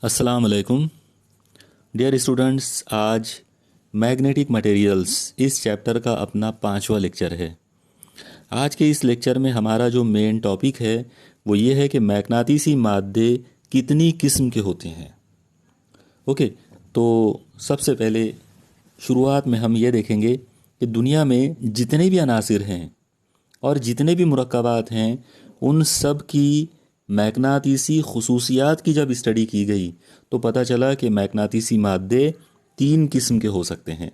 अस्सलाम वालेकुम dear students. आज मैग्नेटिक मटेरियल्स इस चैप्टर का अपना 5वां लेक्चर है। आज के इस लेक्चर में हमारा जो मेन टॉपिक है वो ये है कि मैग्नातीसी मादे कितनी किस्म के होते हैं। ओके, तो सबसे पहले शुरुआत में हम ये देखेंगे कि दुनिया में जितने भी अनासिर हैं और जितने भी मुरक्कबात हैं उन सब की मैग्नातीसी खुसूसियात की जब स्टडी की गई तो पता चला कि मैग्नातीसी मादे 3 किस्म के हो सकते हैं।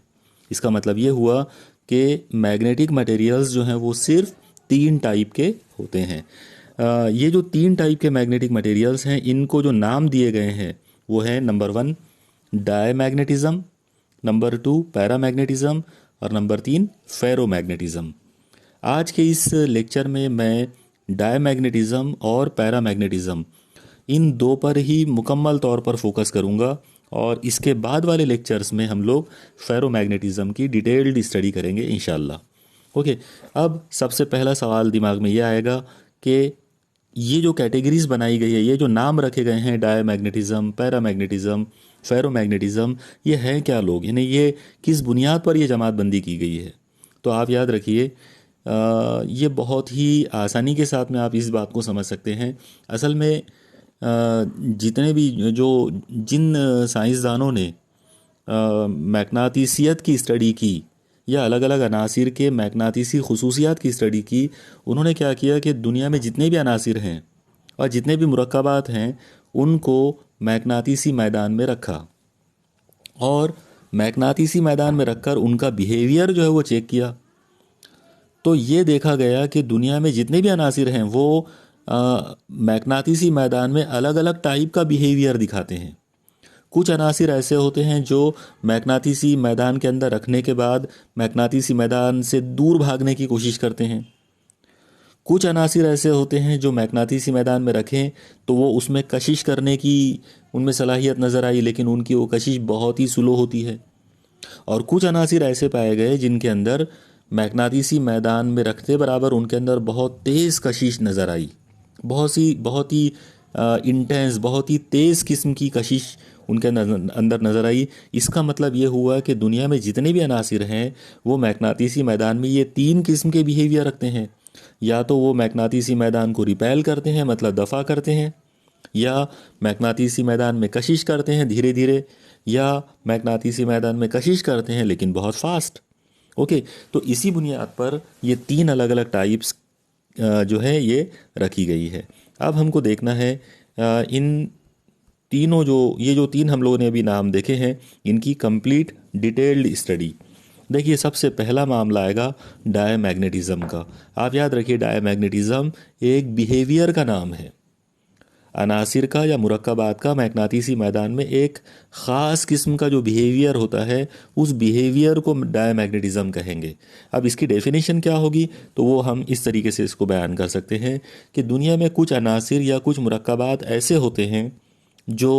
इसका मतलब ये हुआ कि मैग्नेटिक मटेरियल्स जो हैं वो सिर्फ 3 टाइप के होते हैं। ये जो 3 टाइप के मैग्नेटिक मटेरियल्स हैं इनको जो नाम दिए गए हैं वो है नंबर 1 डायमैग्नेटिज्म, नंबर 2 पैरामैग्नेटिज्म और नंबर 3 फेरोमैग्नेटिज्म। आज के इस लेक्चर में मैं डायमैग्नेटिज्म और पैरामैग्नेटिज्म इन दो पर ही मुकम्मल तौर पर फोकस करूंगा और इसके बाद वाले लेक्चर्स में हम लोग फेरोमैग्नेटिज्म की डिटेल्ड स्टडी करेंगे इंशाल्लाह। ओके, अब सबसे पहला सवाल दिमाग में ये आएगा कि ये जो कैटेगरीज बनाई गई है, ये जो नाम रखे गए हैं डायमैग्नेटिज्म, पैरामैग्नेटिज्म, फेरोमैग्नेटिज्म, ये हैं क्या लोग, यानी ये किस बुनियाद पर ये जमात बंदी की गई है। तो आप याद रखिए, ये बहुत ही आसानी के साथ में आप इस बात को समझ सकते हैं। असल में जितने भी जो जिन साइंसदानों ने मैग्नातीसियत की स्टडी की या अलग अलग अनासिर के मैग्नातीसी खुसूसियात की स्टडी की, उन्होंने क्या किया कि दुनिया में जितने भी अनासिर हैं और जितने भी मुरक्कबात हैं उनको मैग्नातीसी मैदान में रखा और मैग्नातीसी मैदान में रखकर उनका बिहेवियर जो है वो चेक किया। तो ये देखा गया कि दुनिया में जितने भी अनासिर हैं वो मैग्नातीसी मैदान में अलग अलग टाइप का बिहेवियर दिखाते हैं। कुछ अनासिर ऐसे होते हैं जो मैग्नातीसी मैदान के अंदर रखने के बाद मैग्नातीसी मैदान से दूर भागने की कोशिश करते हैं। कुछ अनासिर ऐसे होते हैं जो मैग्नातीसी मैदान में रखें तो वो उसमें कशिश करने की उनमें सलाहियत नज़र आई, लेकिन उनकी वो कशिश बहुत ही स्लो होती है। और कुछ अनासिर ऐसे पाए गए जिनके अंदर मैग्नातीसी मैदान में रखते बराबर उनके अंदर बहुत तेज़ कशिश नज़र आई, बहुत ही इंटेंस, बहुत ही तेज़ किस्म की कशिश उनके अंदर नज़र आई। इसका मतलब ये हुआ कि दुनिया में जितने भी अनासिर हैं वो मैग्नातीसी मैदान में ये 3 किस्म के बिहेवियर रखते हैं। या तो वो मैग्नातीसी मैदान को रिपेल करते हैं, मतलब दफ़ा करते हैं, या मैग्नातीसी मैदान में कशिश करते हैं धीरे धीरे, या मैग्नातीसी मैदान में कशिश करते हैं लेकिन बहुत फास्ट। ओके, तो इसी बुनियाद पर ये 3 अलग अलग टाइप्स जो है ये रखी गई है। अब हमको देखना है इन तीनों ये जो 3 हम लोगों ने अभी नाम देखे हैं इनकी कंप्लीट डिटेल्ड स्टडी। देखिए, सबसे पहला मामला आएगा डायमैग्नेटिज्म का। आप याद रखिए, डायमैग्नेटिज्म एक बिहेवियर का नाम है। अनासिर का या मुरक्कबात का मैग्नातीसी मैदान में एक ख़ास किस्म का जो बिहेवियर होता है उस बिहेवियर को डायमैग्नेटिज्म कहेंगे। अब इसकी डेफिनेशन क्या होगी, तो वो हम इस तरीके से इसको बयान कर सकते हैं कि दुनिया में कुछ अनासिर या कुछ मुरक्कबात ऐसे होते हैं जो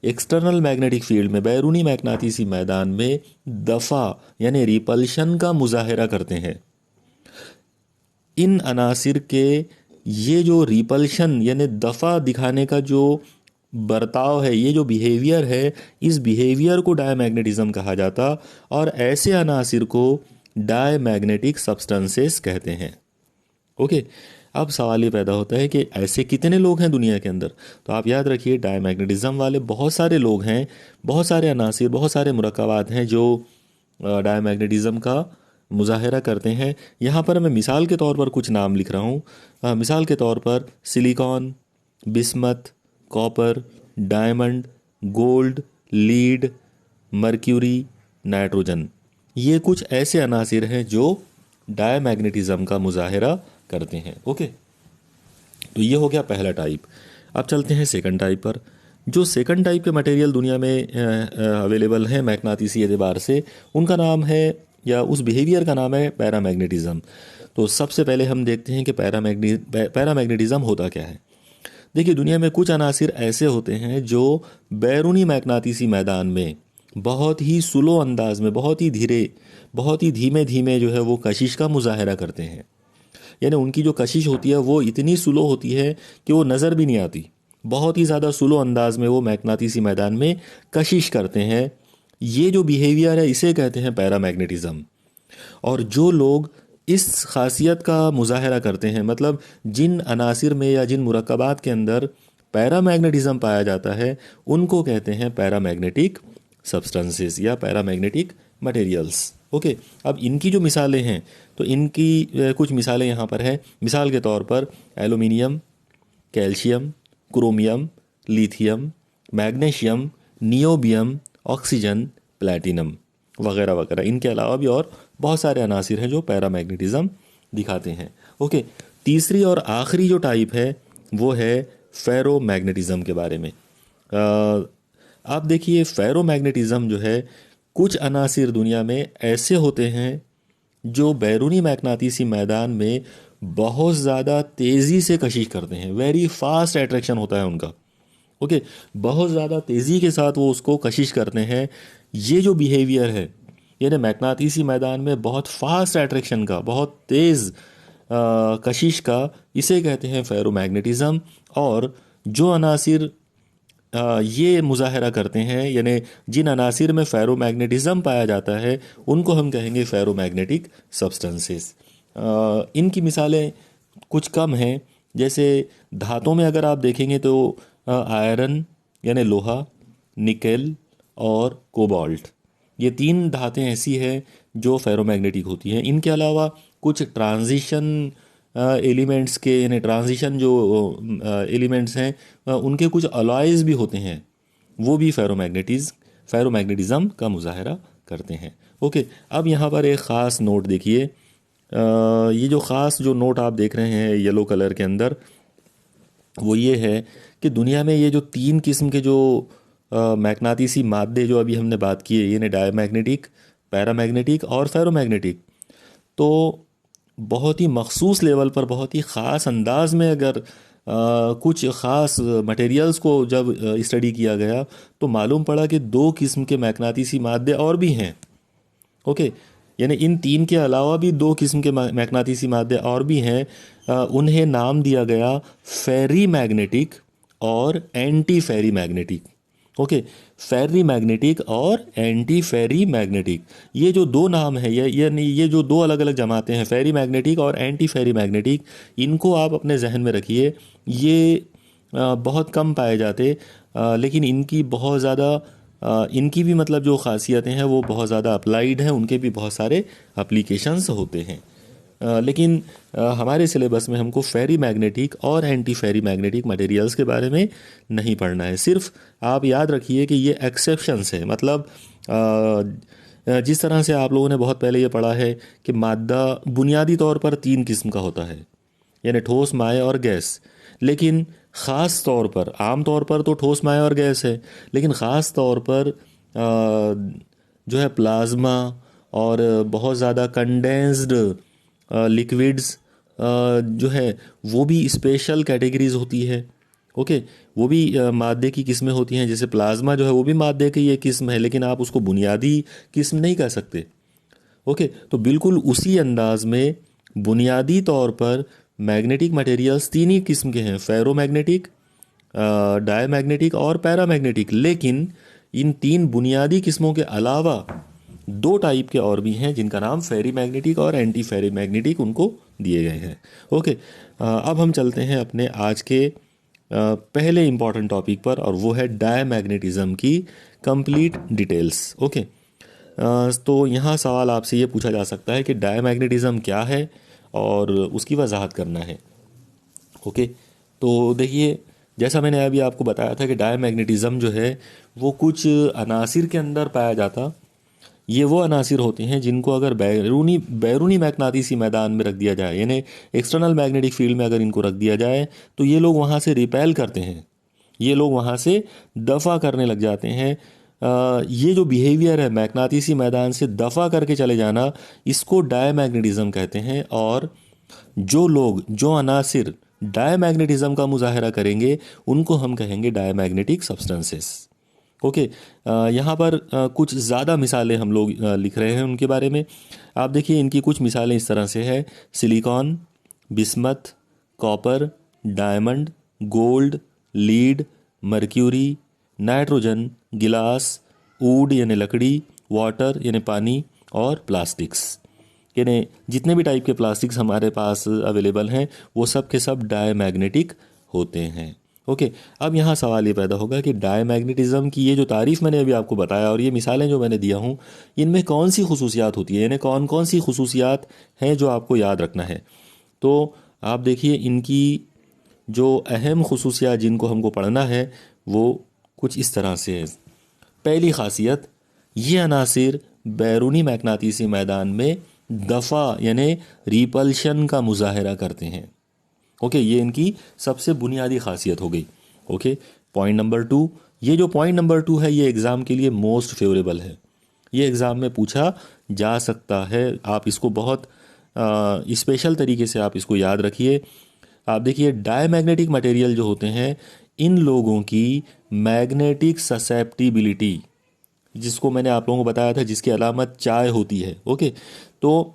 एक्सटर्नल मैग्नेटिक फील्ड में, बैरूनी मैग्नातीसी मैदान में दफ़ा यानी रिपल्शन का मुजाहरा करते हैं। इन अनासिर के ये जो रिपल्शन यानी दफ़ा दिखाने का जो बर्ताव है, ये जो बिहेवियर है, इस बिहेवियर को डायमैग्नेटिज्म कहा जाता और ऐसे अनासिर को डायमैग्नेटिक सब्सटेंसेस कहते हैं। ओके, अब सवाल ये पैदा होता है कि ऐसे कितने लोग हैं दुनिया के अंदर। तो आप याद रखिए, डायमैग्नेटिज्म वाले बहुत सारे लोग हैं, बहुत सारे अनासिर, बहुत सारे मुरक्कबात हैं जो डायमैग्नेटिज्म का मुजाहरा करते हैं। यहाँ पर मैं मिसाल के तौर पर कुछ नाम लिख रहा हूँ। मिसाल के तौर पर silicon, bismuth, copper, diamond, gold, lead, mercury, nitrogen, ये कुछ ऐसे अनासिर हैं जो डायमैग्नेटिज्म का मुजाहरा करते हैं। ओके, तो ये हो गया पहला टाइप। अब चलते हैं सेकंड टाइप पर। जो सेकंड टाइप के मटेरियल दुनिया में अवेलेबल हैं मैग्नातीसी एतबार से, उनका नाम है या उस बिहेवियर का नाम है पैरामैग्नेटिज्म। तो सबसे पहले हम देखते हैं कि पैरामैग्नेटिज्म होता क्या है। देखिए, दुनिया में कुछ अनासिर ऐसे होते हैं जो बैरूनी मैग्नातीसी मैदान में बहुत ही स्लो अंदाज में, बहुत ही धीमे धीमे जो है वो कशिश का मुजाहरा करते हैं। यानी उनकी जो कशिश होती है वो इतनी स्लो होती है कि वो नज़र भी नहीं आती, बहुत ही ज़्यादा स्लो अंदाज में वो मैग्नातीसी मैदान में कशिश करते हैं। ये जो बिहेवियर है इसे कहते हैं पैरामैग्नेटिज्म। और जो लोग इस खासियत का मुजाहरा करते हैं, मतलब जिन अनासिर में या जिन मुरक्कबात के अंदर पैरामैग्नेटिज्म पाया जाता है, उनको कहते हैं पैरामैग्नेटिक सब्सटेंसेस या पैरामैग्नेटिक मटेरियल्स। ओके, अब इनकी जो मिसालें हैं, तो इनकी कुछ मिसालें यहाँ पर हैं। मिसाल के तौर पर aluminium, calcium, chromium, lithium, magnesium, niobium, oxygen, platinum वगैरह वगैरह। इनके अलावा भी और बहुत सारे अनासिर हैं जो पैरामैग्नेटिज्म दिखाते हैं। ओके, तीसरी और आखिरी जो टाइप है वो है फेरोमैग्नेटिज्म के बारे में। आप देखिए, फेरोमैग्नेटिज्म जो है, कुछ अनासिर दुनिया में ऐसे होते हैं जो बैरूनी मैग्नातीसी मैदान में बहुत ज़्यादा तेज़ी से कशिश करते हैं। वेरी फास्ट अट्रैक्शन होता है उनका। ओके, बहुत ज़्यादा तेज़ी के साथ वो उसको कशिश करते हैं। ये जो बिहेवियर है, यानी मैग्नातीसी मैदान में बहुत फास्ट अट्रैक्शन का, बहुत तेज़ कशिश का, इसे कहते हैं फेरोमैग्नेटिज्म। और जो अनासिर ये मुजाहरा करते हैं, यानी जिन अनासिर में फेरोमैग्नेटिज्म पाया जाता है, उनको हम कहेंगे फेरोमैग्नेटिक सब्सटेंसेस। इनकी मिसालें कुछ कम हैं। जैसे धातों में अगर आप देखेंगे तो आयरन यानी लोहा, निकेल और कोबाल्ट, ये तीन धातें ऐसी हैं जो फेरोमैग्नेटिक होती हैं। इनके अलावा कुछ ट्रांजिशन एलिमेंट्स के, यानी ट्रांजिशन जो एलिमेंट्स हैं, उनके कुछ अलॉयज़ भी होते हैं, वो भी फेरोमैग्नेटिज्म का मुजाहरा करते हैं। ओके, अब यहाँ पर एक ख़ास नोट देखिए। ये जो ख़ास जो नोट आप देख रहे हैं येलो कलर के अंदर, वो ये है कि दुनिया में ये जो तीन किस्म के जो मैग्नातीसी मादे जो अभी हमने बात की है, यानी डायमैग्नेटिक, पैरामैग्नेटिक और फेरोमैग्नेटिक, तो बहुत ही मखसूस लेवल पर, बहुत ही ख़ास अंदाज में अगर कुछ ख़ास मटेरियल्स को जब स्टडी किया गया, तो मालूम पड़ा कि दो किस्म के मैग्नातीसी मादे और भी हैं। ओके, यानी इन तीन के अलावा भी दो किस्म के मैग्नातीसी मादे और भी हैं। उन्हें नाम दिया गया फेरी मैग्नेटिक और एंटी फेरी मैग्नेटिक। ओके, फेरी मैग्नेटिक और एंटी फेरी मैग्नेटिक, ये जो दो नाम है, ये जो दो अलग अलग जमातें हैं, फेरी मैग्नेटिक और एंटी फेरी मैग्नेटिक, इनको आप अपने जहन में रखिए। ये बहुत कम पाए जाते, लेकिन इनकी बहुत ज़्यादा इनकी भी मतलब जो ख़ासियतें हैं वो बहुत ज़्यादा अप्लाइड हैं, उनके भी बहुत सारे एप्लीकेशंस होते हैं। लेकिन हमारे सिलेबस में हमको फेरी मैग्नेटिक और एंटी फेरी मैग्नेटिक मटेरियल्स के बारे में नहीं पढ़ना है। सिर्फ आप याद रखिए कि ये एक्सेप्शंस है। मतलब जिस तरह से आप लोगों ने बहुत पहले ये पढ़ा है कि मादा बुनियादी तौर पर तीन किस्म का होता है, यानी ठोस, माय और गैस। लेकिन ख़ास तौर पर, आम तौर पर तो ठोस, माय और गैस है, लेकिन ख़ास तौर पर जो है प्लाज्मा और बहुत ज़्यादा कंडेंस्ड लिक्विड्स जो है वो भी स्पेशल कैटेगरीज होती है। ओके, वो भी मादे की किस्में होती हैं। जैसे प्लाज्मा जो है वो भी मादे की एक किस्म है, लेकिन आप उसको बुनियादी किस्म नहीं कह सकते। ओके, तो बिल्कुल उसी अंदाज में बुनियादी तौर पर मैग्नेटिक मटेरियल्स तीन ही किस्म के हैं, फेरोमैग्नेटिक, डायमैग्नेटिक और पैरामैग्नेटिक। लेकिन इन तीन बुनियादी किस्मों के अलावा दो टाइप के और भी हैं जिनका नाम फेरी मैग्नेटिक और एंटी फेरी मैग्नेटिक उनको दिए गए हैं। ओके, अब हम चलते हैं अपने आज के पहले इम्पॉर्टेंट टॉपिक पर, और वो है डायमैग्नेटिज्म की कंप्लीट डिटेल्स। ओके, तो यहाँ सवाल आपसे ये पूछा जा सकता है कि डायमैग्नेटिज्म क्या है और उसकी वजाहत करना है। ओके, तो देखिए, जैसा मैंने अभी आपको बताया था कि डायमैग्नेटिज्म जो है वो कुछ अनासिर के अंदर पाया जाता। ये वो अनासिर होते हैं जिनको अगर बैरूनी मैग्नातीसी मैदान में रख दिया जाए, यानी एक्सटर्नल मैग्नेटिक फील्ड में अगर इनको रख दिया जाए, तो ये लोग वहाँ से रिपेल करते हैं, ये लोग वहाँ से दफ़ा करने लग जाते हैं। ये जो बिहेवियर है मैग्नातीसी मैदान से दफ़ा करके चले जाना, इसको डायमैग्नेटिज्म कहते हैं। और जो लोग, जो अनासिर डायमैग्नेटिज्म का मुजाहरा करेंगे, उनको हम कहेंगे डायमैग्नेटिक सब्सटेंसेस। ओके, यहाँ पर कुछ ज़्यादा मिसालें हम लोग लिख रहे हैं उनके बारे में। आप देखिए, इनकी कुछ मिसालें इस तरह से है: silicon, bismuth, copper, diamond, gold, lead, mercury, nitrogen, गिलास, वुड यानी लकड़ी, वाटर यानी पानी और प्लास्टिक्स यानी जितने भी टाइप के प्लास्टिक्स हमारे पास अवेलेबल हैं वो सब के सब डायमैग्नेटिक होते हैं। ओके, अब यहाँ सवाल ये पैदा होगा कि डायमैग्नेटिज्म की ये जो तारीफ़ मैंने अभी आपको बताया और ये मिसालें जो मैंने दिया हूँ, इनमें कौन सी खुसूसियात होती है, यानी कौन कौन सी खुसूसियात हैं जो आपको याद रखना है। तो आप देखिए इनकी जो अहम खुसूसियात जिनको हमको पढ़ना है वो कुछ इस तरह से है। पहली खासियत, ये अनासिर बैरूनी मैग्नातीसी मैदान में दफ़ा यानी रिपल्शन का मुजाहरा करते हैं। ओके, ये इनकी सबसे बुनियादी खासियत हो गई। ओके, पॉइंट नंबर 2, ये जो पॉइंट नंबर 2 है ये एग्ज़ाम के लिए मोस्ट फेवरेबल है, ये एग्ज़ाम में पूछा जा सकता है। आप इसको बहुत स्पेशल तरीके से आप इसको याद रखिए। आप देखिए डायमैग्नेटिक मटेरियल जो होते हैं इन लोगों की मैग्नेटिक ससेप्टिबिलिटी, जिसको मैंने आप लोगों को बताया था जिसकी अलामत चाय होती है। ओके, तो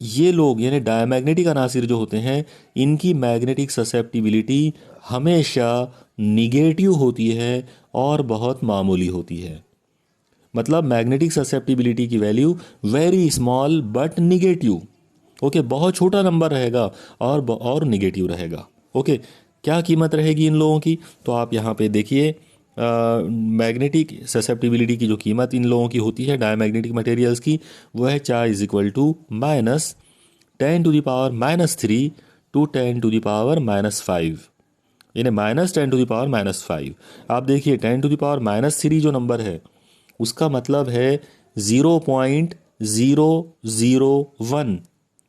ये लोग यानी डायमैग्नेटिक अनासिर जो होते हैं इनकी मैग्नेटिक ससेप्टिबिलिटी हमेशा निगेटिव होती है और बहुत मामूली होती है। मतलब मैग्नेटिक ससेप्टिबिलिटी की value very small but negative. Okay, बहुत छोटा नंबर रहेगा और निगेटिव रहेगा। ओके, क्या कीमत रहेगी इन लोगों की, तो आप यहाँ पे देखिए मैग्नेटिक ससेप्टिबिलिटी की जो कीमत इन लोगों की होती है डायमैग्नेटिक मटेरियल्स की, वो है चार इज इक्वल टू -10⁻³ टू 10⁻⁻5, यानी -10⁻⁻5। आप देखिए 10⁻³ जो नंबर है उसका मतलब है 0.001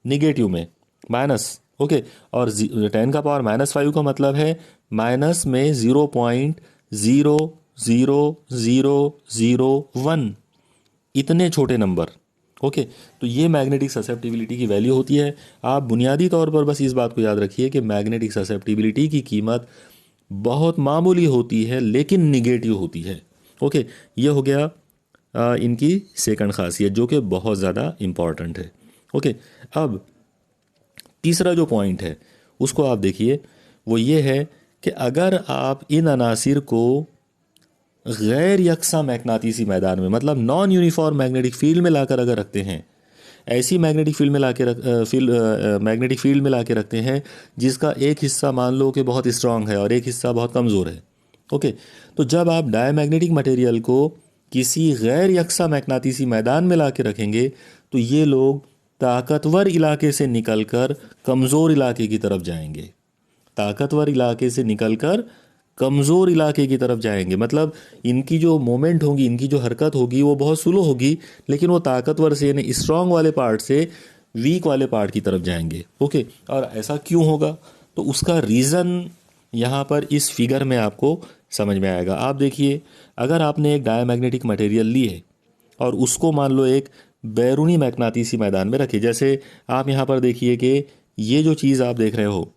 निगेटिव में माइनस। ओके, और 10⁻⁻5 का मतलब है माइनस में 0.00001, इतने छोटे नंबर। ओके, तो ये मैग्नेटिक ससेप्टिबिलिटी की वैल्यू होती है। आप बुनियादी तौर पर बस इस बात को याद रखिए कि मैग्नेटिक ससेप्टिबिलिटी की कीमत बहुत मामूली होती है लेकिन निगेटिव होती है। ओके, ये हो गया इनकी सेकंड खासियत जो कि बहुत ज़्यादा इम्पॉर्टेंट है। ओके, अब तीसरा जो पॉइंट है उसको आप देखिए, वो ये है कि अगर आप इन अनासिर को गैर यकसा मैग्नातीसी मैदान में मतलब नॉन यूनिफॉर्म मैग्नेटिक फील्ड में लाकर अगर रखते हैं, ऐसी मैग्नेटिक फील्ड में मैग्नेटिक फील्ड में लाके रखते हैं जिसका एक हिस्सा मान लो कि बहुत स्ट्रांग है और एक हिस्सा बहुत कमज़ोर है। ओके, तो जब आप डायमैग्नेटिक मटेरियल को किसी गैर यकसा मैग्नातीसी मैदान में लाके रखेंगे तो ये लोग ताकतवर इलाके से निकलकर कमज़ोर इलाके की तरफ जाएंगे। ताकतवर इलाके से निकलकर कमज़ोर इलाके की तरफ जाएंगे, मतलब इनकी जो मोमेंट होगी, इनकी जो हरकत होगी वो बहुत स्लो होगी, लेकिन वो ताकतवर से यानी स्ट्रांग वाले पार्ट से वीक वाले पार्ट की तरफ जाएंगे। ओके, और ऐसा क्यों होगा तो उसका रीज़न यहाँ पर इस फिगर में आपको समझ में आएगा। आप देखिए, अगर आपने एक डायमैग्नेटिक मटेरियल ली है और उसको मान लो एक बैरूनी मैग्नातीसी मैदान में रखिए, जैसे आप यहाँ पर देखिए कि ये जो चीज़ आप देख रहे हो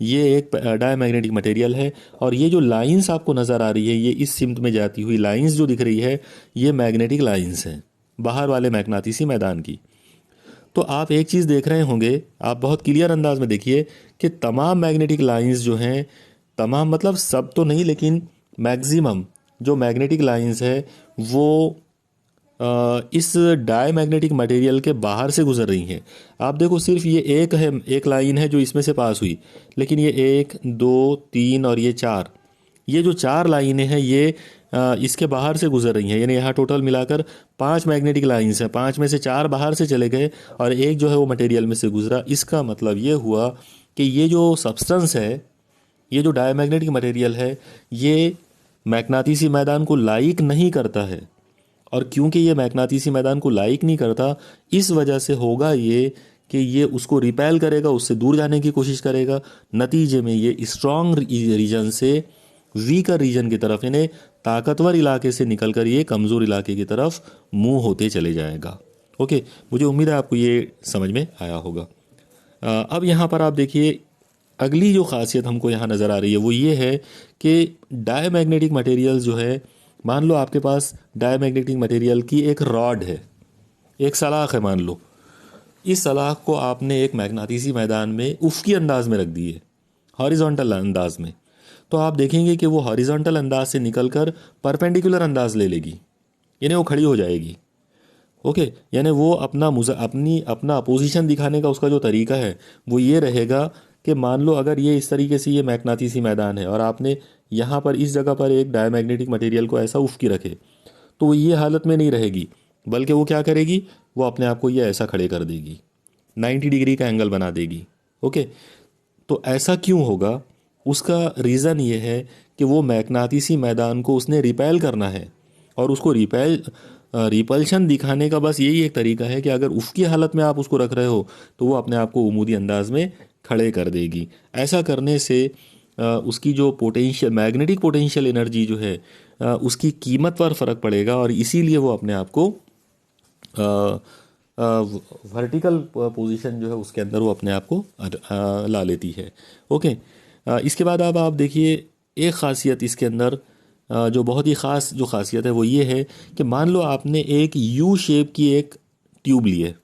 ये एक डायमैग्नेटिक मटेरियल है और ये जो लाइंस आपको नज़र आ रही है, ये इस सिमत में जाती हुई लाइंस जो दिख रही है ये मैग्नेटिक लाइंस हैं बाहर वाले मैग्नातीसी मैदान की। तो आप एक चीज़ देख रहे होंगे, आप बहुत क्लियर अंदाज में देखिए कि तमाम मैग्नेटिक लाइंस जो हैं, तमाम मतलब सब तो नहीं लेकिन मैक्सिमम जो मैग्नेटिक लाइंस है वो इस डायमैग्नेटिक मटेरियल के बाहर से गुजर रही हैं। आप देखो सिर्फ ये एक लाइन है जो इसमें से पास हुई, लेकिन ये 1 2 3 और ये 4, ये जो 4 लाइनें हैं ये इसके बाहर से गुजर रही हैं, यानी यहाँ टोटल मिलाकर 5 मैग्नेटिक लाइंस हैं। 5 में से 4 बाहर से चले गए और एक जो है वो मटेरियल में से गुजरा। इसका मतलब ये हुआ कि ये जो सब्सटेंस है, ये जो डायमैग्नेटिक मटेरियल है, ये मैग्नातीसी मैदान को लाइक नहीं करता है। और क्योंकि ये मैग्नातीसी मैदान को लाइक नहीं करता, इस वजह से होगा ये कि ये उसको रिपेल करेगा, उससे दूर जाने की कोशिश करेगा। नतीजे में ये स्ट्रॉन्ग रीजन से वीकर रीजन की तरफ यानी ताकतवर इलाके से निकलकर ये कमज़ोर इलाके की तरफ मूव होते चले जाएगा। ओके, मुझे उम्मीद है आपको ये समझ में आया होगा। अब यहाँ पर आप देखिए अगली जो खासियत हमको यहाँ नज़र आ रही है वो ये है कि डायमैग्नेटिक मटेरियल जो है, मान लो आपके पास डायमैग्नेटिक मटेरियल की एक रॉड है, एक सलाख है मान लो, इस सलाख को आपने एक मैग्नातीसी मैदान में उफ़क़ी अंदाज में रख दी है, हॉरिजॉन्टल अंदाज में। तो आप देखेंगे कि वो हॉरिजॉन्टल अंदाज से निकलकर परपेंडिकुलर अंदाज ले लेगी, यानी वो खड़ी हो जाएगी। ओके, यानी वो अपना अपोजिशन दिखाने का उसका जो तरीका है वो ये रहेगा कि मान लो अगर ये इस तरीके से ये मैग्नेटिसी मैदान है और आपने यहाँ पर इस जगह पर एक डायमैग्नेटिक मटेरियल को ऐसा उफ़ की रखे, तो वो ये हालत में नहीं रहेगी, बल्कि वो क्या करेगी, वो अपने आप को ये ऐसा खड़े कर देगी, 90 डिग्री का एंगल बना देगी। ओके, तो ऐसा क्यों होगा? उसका रीज़न ये है कि वो मैग्नेटिसी मैदान को उसने रिपेल करना है, और उसको रिपल्शन दिखाने का बस यही एक तरीका है कि अगर उसकी हालत में आप उसको रख रहे हो तो वो अपने आप को उमूदी अंदाज में खड़े कर देगी। ऐसा करने से उसकी जो पोटेंशियल मैग्नेटिक पोटेंशियल एनर्जी जो है उसकी कीमत पर फ़र्क पड़ेगा, और इसीलिए वो अपने आप को वर्टिकल पोजीशन जो है उसके अंदर वो अपने आप को ला लेती है। ओके, इसके बाद अब आप देखिए एक ख़ासियत इसके अंदर जो बहुत ही ख़ास जो ख़ासियत है वो ये है कि मान लो आपने एक यू शेप की एक ट्यूब ली है।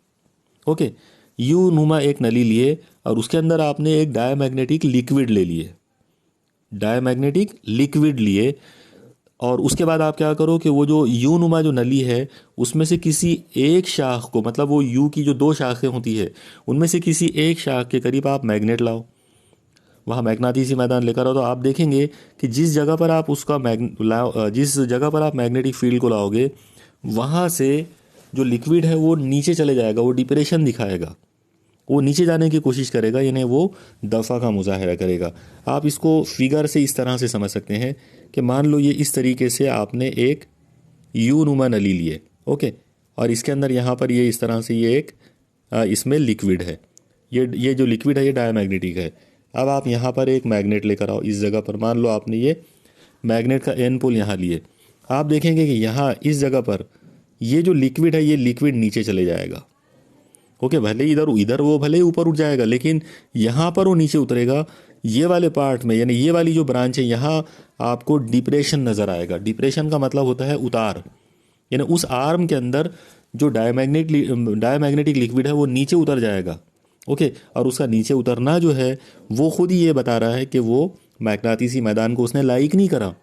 ओके, यू नुमा एक नली लिए और उसके अंदर आपने एक डायमैग्नेटिक लिक्विड ले लिए, डायमैग्नेटिक लिक्विड लिए, और उसके बाद आप क्या करो कि वो जो यू नुमा जो नली है उसमें से किसी एक शाख को, मतलब वो यू की जो 2 शाखें होती है उनमें से किसी एक शाख के करीब आप मैग्नेट लाओ, वहाँ मैग्नेटिसी मैदान लेकर आओ। तो आप देखेंगे कि जिस जगह पर आप जिस जगह पर आप मैग्नेटिक फील्ड को लाओगे वहाँ से जो लिक्विड है वो नीचे चले जाएगा, वो डिप्रेशन दिखाएगा, वो नीचे जाने की कोशिश करेगा, यानी वो दफ़ा का मुजाहरा करेगा। आप इसको फिगर से इस तरह से समझ सकते हैं कि मान लो ये इस तरीके से आपने एक यू नुमा नली लिए। ओके, और इसके अंदर यहाँ पर ये इस तरह से ये एक इसमें लिक्विड है, ये जो लिक्विड है ये डायमैग्नेटिक है। अब आप यहाँ पर एक मैग्नेट लेकर आओ इस जगह पर, मान लो आपने ये मैग्नेट का एन पोल यहाँ लिए, आप देखेंगे कि यहाँ इस जगह पर ये जो लिक्विड है ये लिक्विड नीचे चले जाएगा। ओके, भले इधर वो भले ही ऊपर उठ जाएगा, लेकिन यहाँ पर वो नीचे उतरेगा। ये वाले पार्ट में, यानी ये वाली जो ब्रांच है यहाँ आपको डिप्रेशन नज़र आएगा। डिप्रेशन का मतलब होता है उतार, यानी उस आर्म के अंदर जो डायमैग्नेटिक लिक्विड है वो नीचे उतर जाएगा। ओके, और उसका नीचे उतरना जो है वो खुद ही ये बता रहा है कि वो मैग्नेटिसी मैदान को उसने लाइक नहीं करा,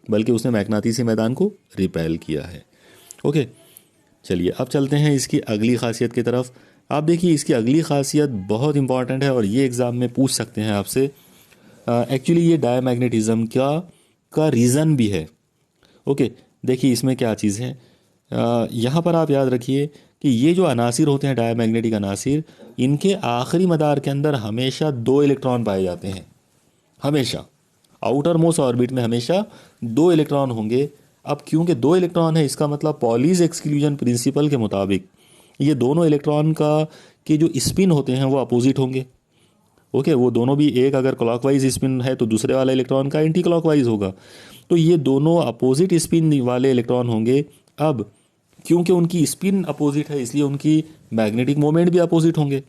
बल्कि उसने मैग्नेटिसी मैदान को रिपेल किया है। ओके, चलिए अब चलते हैं इसकी अगली खासियत की तरफ। आप देखिए इसकी अगली खासियत बहुत इंपॉर्टेंट है और ये एग्ज़ाम में पूछ सकते हैं आपसे। एक्चुअली ये डायमैग्नेटिज्म का रीज़न भी है। ओके, देखिए इसमें क्या चीज़ है, यहाँ पर आप याद रखिए कि ये जो अनासिर होते हैं डायमैग्नेटिक अनासिर, इनके आखिरी मदार के अंदर हमेशा 2 इलेक्ट्रॉन पाए जाते हैं। हमेशा आउटर मोस्ट ऑर्बिट में हमेशा 2 इलेक्ट्रॉन होंगे। अब क्योंकि 2 इलेक्ट्रॉन है, इसका मतलब पॉलीज एक्सक्लूजन प्रिंसिपल के मुताबिक ये दोनों इलेक्ट्रॉन के जो स्पिन होते हैं वो अपोजिट होंगे। ओके, वो दोनों भी, एक अगर क्लॉकवाइज स्पिन है तो दूसरे वाला इलेक्ट्रॉन का एंटी क्लॉकवाइज होगा, तो ये दोनों अपोजिट स्पिन वाले इलेक्ट्रॉन होंगे। अब क्योंकि उनकी स्पिन अपोजिट है इसलिए उनकी मैग्नेटिक मोमेंट भी अपोजिट होंगे,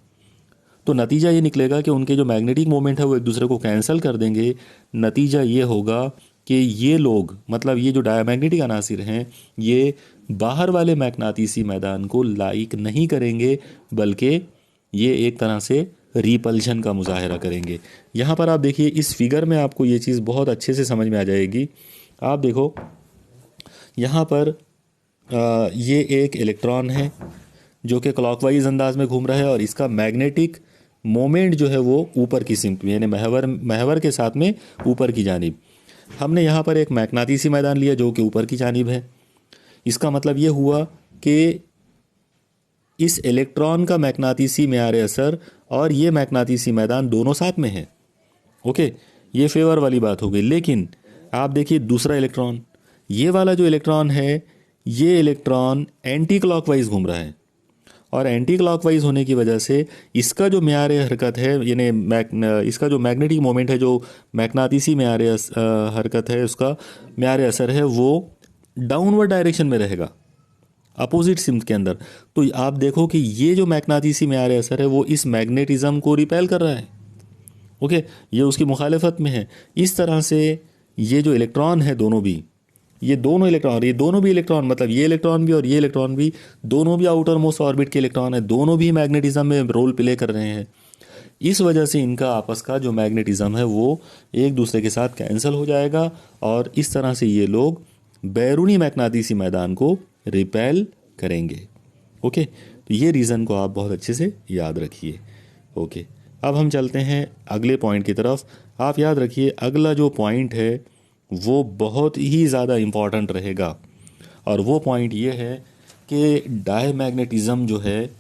तो नतीजा ये निकलेगा कि उनके जो मैग्नेटिक मोमेंट है वो एक दूसरे को कैंसिल कर देंगे। नतीजा ये होगा कि ये लोग, मतलब ये जो डायमैग्नेटिक अनासिर हैं, ये बाहर वाले मैग्नेटिसी मैदान को लाइक नहीं करेंगे, बल्कि ये एक तरह से रिपल्शन का मुजाहरा करेंगे। यहाँ पर आप देखिए इस फिगर में आपको ये चीज़ बहुत अच्छे से समझ में आ जाएगी। आप देखो यहाँ पर ये एक इलेक्ट्रॉन है जो कि क्लॉकवाइज अंदाज में घूम रहा है, और इसका मैग्नेटिक मोमेंट जो है वो ऊपर की सिमत में, यानी महवर के साथ में ऊपर की जानिब। हमने यहाँ पर एक मैग्नेटिसी मैदान लिया जो कि ऊपर की जानिब है। इसका मतलब ये हुआ कि इस इलेक्ट्रॉन का मैग्नेटिसी मेयार असर और ये मैग्नेटिसी मैदान दोनों साथ में है। ओके, ये फेवर वाली बात हो गई। लेकिन आप देखिए दूसरा इलेक्ट्रॉन, ये वाला जो इलेक्ट्रॉन है, ये इलेक्ट्रॉन एंटी क्लॉकवाइज घूम रहा है, और एंटी क्लॉकवाइज होने की वजह से इसका जो मेयार हरकत है, यानी इसका जो मैग्नेटिक मोमेंट है, जो मैग्नेटिसी मेयार हरकत है, उसका मेयार असर है, वो डाउनवर्ड डायरेक्शन में रहेगा, अपोजिट सिमत के अंदर। तो आप देखो कि ये जो मैग्नेटिसी मेयार असर है वो इस मैग्नेटिज्म को रिपेल कर रहा है। ओके, ये उसकी मुखालिफत में है। इस तरह से ये जो इलेक्ट्रॉन है दोनों भी, ये दोनों भी इलेक्ट्रॉन, मतलब ये इलेक्ट्रॉन भी और ये इलेक्ट्रॉन भी, दोनों भी आउटर मोस्ट ऑर्बिट के इलेक्ट्रॉन है, दोनों भी मैग्नेटिज्म में रोल प्ले कर रहे हैं। इस वजह से इनका आपस का जो मैग्नेटिज्म है वो एक दूसरे के साथ कैंसिल हो जाएगा और इस तरह से ये लोग बैरूनी मैग्नेटिसी मैदान को रिपेल करेंगे। ओके, तो ये रीज़न को आप बहुत अच्छे से याद रखिए। ओके, अब हम चलते हैं अगले पॉइंट की तरफ। आप याद रखिए अगला जो पॉइंट है वो बहुत ही ज़्यादा इम्पॉर्टेंट रहेगा और वो पॉइंट ये है कि डायमैग्नेटिज़म जो है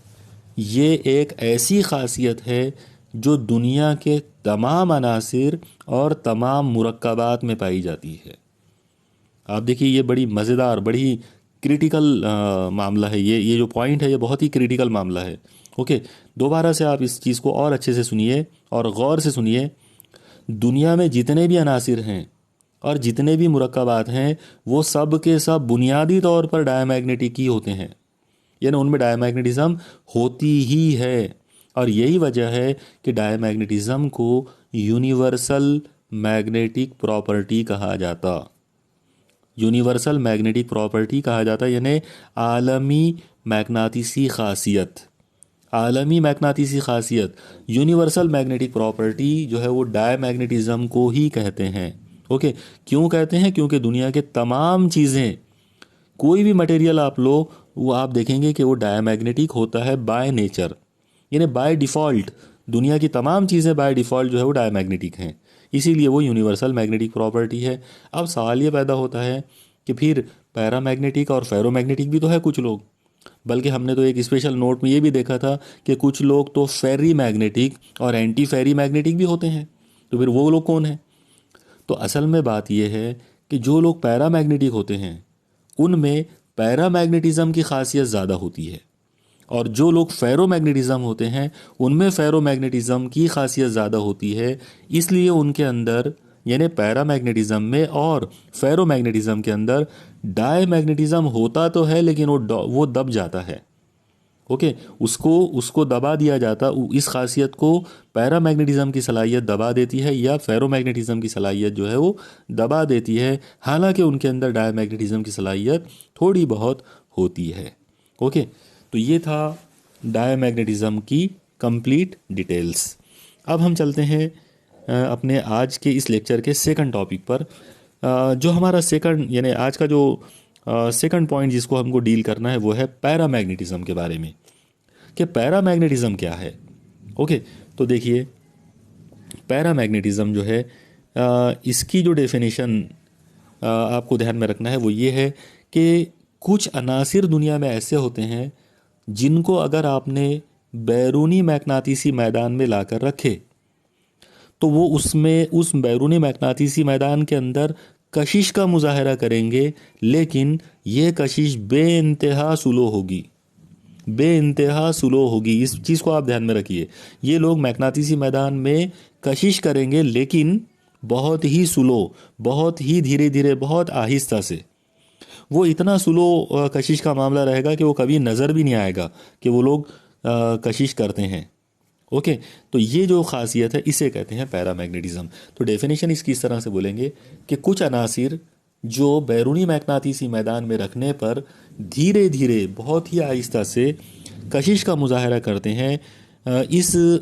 ये एक ऐसी खासियत है जो दुनिया के तमाम अनासिर और तमाम मुरक्कबात में पाई जाती है। आप देखिए ये बड़ी मज़ेदार, बड़ी क्रिटिकल मामला है। ये जो पॉइंट है ये बहुत ही क्रिटिकल मामला है। ओके, दोबारा से आप इस चीज़ को और अच्छे से सुनिए और गौर से सुनिए। दुनिया में जितने भी अनासिर हैं और जितने भी मुरक्कबात हैं वो सब के सब बुनियादी तौर पर डायमैग्नेटिक ही होते हैं, यानी उनमें डायमैग्नेटिज्म होती ही है। और यही वजह है कि डायमैग्नेटिज्म को यूनिवर्सल मैग्नेटिक प्रॉपर्टी कहा जाता, यूनिवर्सल मैग्नेटिक प्रॉपर्टी कहा जाता, यानी आलमी मैग्नातिसी खासियत। आलमी मैग्नातिसी खासियत, यूनिवर्सल मैग्नेटिक प्रॉपर्टी जो है वो डायमैग्नेटिज्म को ही कहते हैं। ओके, क्यों कहते हैं? क्योंकि दुनिया के तमाम चीज़ें, कोई भी मटेरियल आप लो वो आप देखेंगे कि वो डायमैग्नेटिक होता है बाय नेचर, यानी बाय डिफ़ॉल्ट। दुनिया की तमाम चीज़ें बाय डिफ़ॉल्ट जो है वो डायमैग्नेटिक हैं, इसीलिए वो यूनिवर्सल मैग्नेटिक प्रॉपर्टी है। अब सवाल ये पैदा होता है कि फिर पैरामैग्नेटिक और फेरोमैग्नेटिक भी तो है कुछ लोग, बल्कि हमने तो एक स्पेशल नोट में ये भी देखा था कि कुछ लोग तो फेरी मैग्नेटिक और एंटी फेरी मैग्नेटिक भी होते हैं। तो फिर वो लोग कौन हैं? तो असल में बात यह है कि जो लोग पैरामैग्नेटिक होते हैं उनमें पैरामैग्नेटिज्म की खासियत ज़्यादा होती है और जो लोग फेरोमैग्नेटिज्म होते हैं उनमें फेरोमैग्नेटिज्म की खासियत ज़्यादा होती है। इसलिए उनके अंदर, यानी पैरामैग्नेटिज्म में और फेरोमैग्नेटिज्म के अंदर डायमैग्नेटिज्म होता तो है लेकिन वो दब जाता है। ओके, उसको दबा दिया जाता। इस खासियत को पैरामैग्नेटिज्म की सलाहियत दबा देती है या फेरोमैग्नेटिज्म की सलाहियत जो है वो दबा देती है, हालांकि उनके अंदर डायमैग्नेटिज्म की सलाहियत थोड़ी बहुत होती है। ओके, तो ये था डायमैग्नेटिज्म की कंप्लीट डिटेल्स। अब हम चलते हैं अपने आज के इस लेक्चर के सेकंड टॉपिक पर। जो हमारा सेकंड, यानी आज का जो सेकंड पॉइंट जिसको हमको डील करना है वो है पैरामैग्नेटिज्म के बारे में, कि पैरामैग्नेटिज्म क्या है। ओके, तो देखिए पैरामैग्नेटिज्म जो है इसकी जो डेफिनेशन आपको ध्यान में रखना है वो ये है कि कुछ अनासिर दुनिया में ऐसे होते हैं जिनको अगर आपने बैरूनी मैग्नातिसी मैदान में लाकर रखे तो वो उसमें, उस बैरूनी मैग्नातिसी मैदान के अंदर कशिश का मुजाहरा करेंगे, लेकिन ये कशिश बेइंतहा स्लो होगी, बेइंतहा स्लो होगी। इस चीज़ को आप ध्यान में रखिए। ये लोग मैग्नातिसी मैदान में कशिश करेंगे लेकिन बहुत ही स्लो, बहुत ही धीरे धीरे, बहुत आहिस्ता से। वो इतना स्लो कशिश का मामला रहेगा कि वो कभी नज़र भी नहीं आएगा कि वो लोग कशिश करते हैं। ओके, तो ये जो खासियत है इसे कहते हैं पैरामैग्नेटिज्म। तो डेफिनेशन इसकी इस तरह से बोलेंगे कि कुछ अनासिर जो बैरूनी मैग्नातिसी मैदान में रखने पर धीरे धीरे, बहुत ही आहिस्ता से कशिश का मुजाहरा करते हैं,